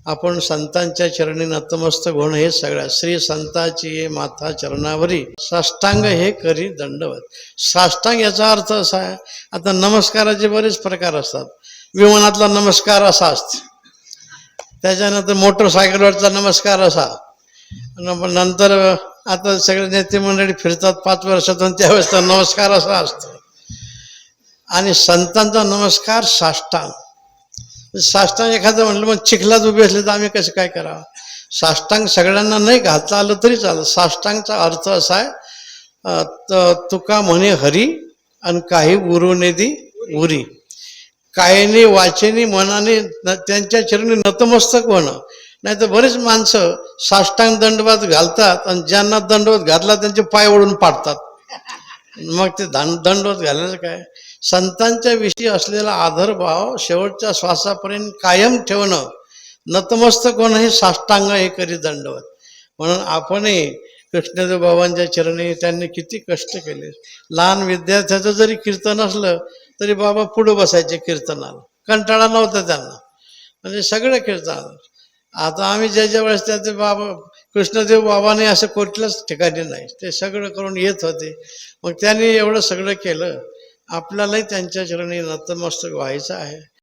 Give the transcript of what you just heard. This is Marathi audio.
आपण संतांच्या चरणी नतमस्तक होणं हे सगळ्या श्री संताची माथा चरणावरी साष्टांग हे करी दंडवत. साष्टांग याचा अर्थ असा आहे, आता नमस्काराचे बरेच प्रकार असतात. विमानातला नमस्कार असा असतो, त्याच्यानंतर मोटरसायकलवरचा नमस्कार असा, नंतर आता सगळे नेते मंडळी फिरतात 5 वर्षातून, त्यावेळेस तर नमस्कार असा असतो. आणि संतांचा नमस्कार साष्टांग. साष्टांग एखादं म्हटलं मग चिखलात उभे असले तर आम्ही कसं काय करावं? साष्टांग सगळ्यांना नाही घालता आलं तरी चालतं. साष्टांगचा अर्थ असा आहे, तुका म्हणे हरी आणि काही उरुनेदी उरी. कायने वाचेने मनाने त्यांच्या चरणी नतमस्तक होणं. नाही तर बरेच माणसं साष्टांग दंडवत घालतात आणि ज्यांना दंडवत घातला त्यांचे पाय ओढून पाडतात. मग ते दंडवत घालायचं काय? संतांच्या विषयी असलेला आदरभाव शेवटच्या श्वासापर्यंत कायम ठेवणं, नतमस्तक होणं हे साष्टांग हे करी दंडवत. म्हणून आपणही कृष्णदेव बाबांच्या चरणी त्यांनी किती कष्ट केले. लहान विद्यार्थ्याचं जरी कीर्तन असलं तरी बाबा पुढं बसायचे कीर्तनाला, कंटाळा नव्हता त्यांना, म्हणजे सगळं कीर्तन. आता आम्ही ज्याच्या वेळेस त्याचे बाबा कृष्णदेव बाबाने असं कुठल्याच ठिकाणी नाही, ते सगळं करून येत होते. मग त्यांनी एवढं सगळं केलं, आपल्यालाही त्यांच्या चरणी नतमस्तक व्हायचं आहे.